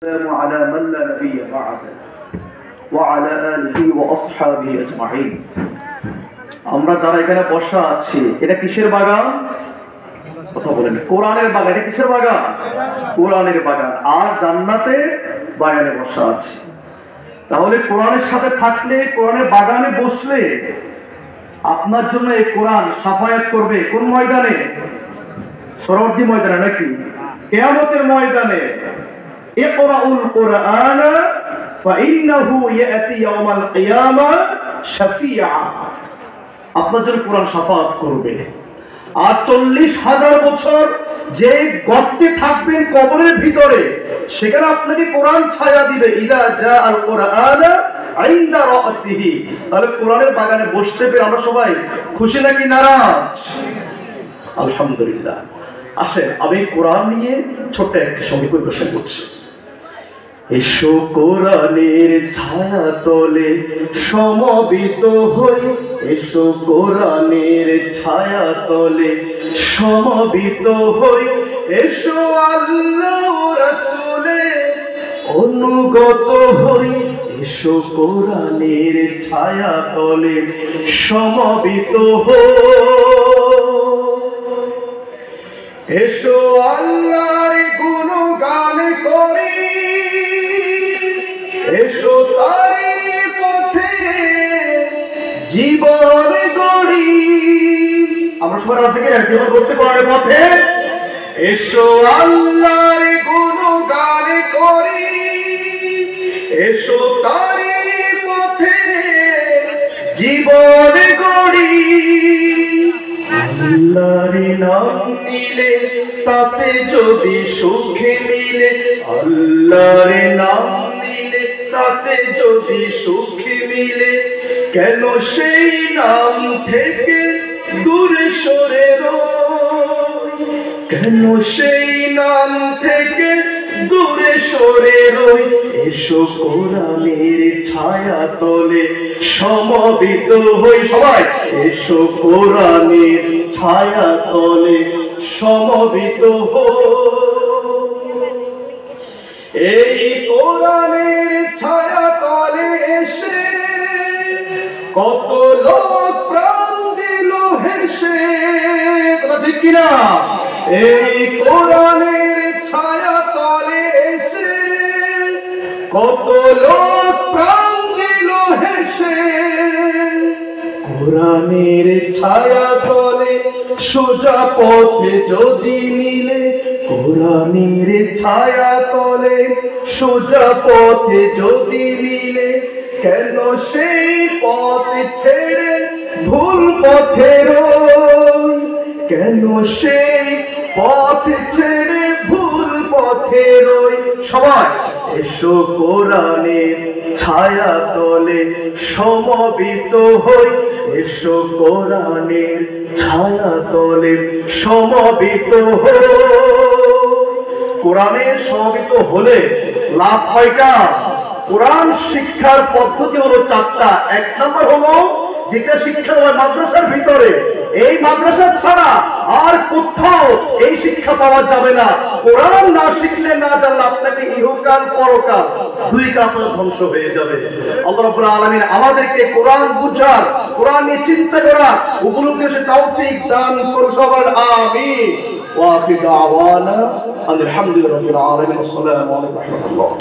على من لا نبي بعده وعلى آله وأصحابه أجمعين আমরা যারা এখানে বসা আছি এটা কিসের বাগান? কথা বলেন। কোরআনের বাগান। এটা কিসের বাগান? কোরআনের বাগান। আর জান্নাতে বাগানে বসা আছি। তাহলে কোরআনের সাথে থাকলে, কোরআনের বাগানে বসলে আপনার জন্য এই কোরআন সাফায়াত করবে। কোন ময়দানে? সরওয়ার্দী ময়দানে নাকি কিয়ামতের ময়দানে। ইকরাউল কুরআন ফাইন্নাহু ইয়াতি ইয়াউমাল কিয়ামা শাফিআ। আপনার জন্য কোরআন শাফাআত করবে। আর 40,000 বছর যে গর্তে থাকবেন কবরের ভিতরে, সেখানে আপনাকে কোরআন ছায়া দিবে। ইদা জাআল কুরআন ইনদা রাসিহি। তাহলে কোরআনের বাগানে বসতে পেরে আমরা সবাই খুশি নাকি নারাজ? আলহামদুলিল্লাহ। আসেন আমি কোরআন নিয়ে ছোট্ট একটি সঙ্গীত পরিবেশন করছি। এসো কোরআনের ছায়া তলে সমবেত হই, এসো কোরআনের ছায়া তলে সমবেত হই, এসো আল্লাহ রাসূলের অনুগত হই, এসো কোরআনের ছায়া তলে সমবেত হই, এসো আল্লাহর গুণগান করি, এসো তারি পথে জীবন গড়ি। আমরা সবাই রাস্তাকে জীবন করতে পারে পথে। এসো আল্লাহর গুণগান করি, এসো তারি পথে জীবন গড়ি। আল্লাহর নাম নিলে তাতে যদি সুখে মিলে, আল্লাহর নাম নিলে তাতে যদি সুখে মিলে, কেন সেই নাম থেকে দূরে সরে রই, কেন সেই নাম থেকে দূরে সরে রই। এসো কোরআনের ছায়া তলে সমবেত হই। সবাই এসো কোরআনের ছায়া তলে সমবেত হই। এই কোরআনের ছায়া তলে এসে কত লোক প্রাণ দিল হেসে। কথা ঠিক কিনা? এই কোরআনের ছায়া তলে এসে কত লোক প্রাণ দিল হেসে। কোরআনের ছায়া তলে সোজা পথে যদি মিলে, কোরআনের ছায়া তলে সোজা পথে যদি মিলে, কেন সেই পথ ছেড়ে ভুল পথে রই, কেন সেই পথ ছেড়ে ভুল পথে রই। সবাই এসো কোরআনের ছায়া তলে সমবেত হই, এসো কোরআনের ছায়া তলে সমবেত হই। কোরআনের সমবেত হলে লাভ কয়টা? কোরআন শিক্ষার পদ্ধতি হলো 4টা। 1 নম্বর হলো যেটা শিক্ষা হয় মাদ্রাসার ভিতরে, এই মাদ্রাসা ছাড়া আর কোথাও এই শিক্ষা পাওয়া যাবে না। কোরআন না শিখলে, না জানলে আপনাকে ইহকাল পরকাল দুই কাপড় ধ্বংস হয়ে যাবে। আল্লাহ রাব্বুল আলামিন আমাদেরকে কোরআন বুঝার, কোরআন নিয়ে চিন্তা করার উপলব্ধি তৌফিক দান করুন সবার। আমিন। ওয়া আখিরু দাওয়ানা আলহামদুলিল্লাহি রাব্বিল আলামিন। আসসালামু আলাইকুম ওয়া রাহমাতুল্লাহ।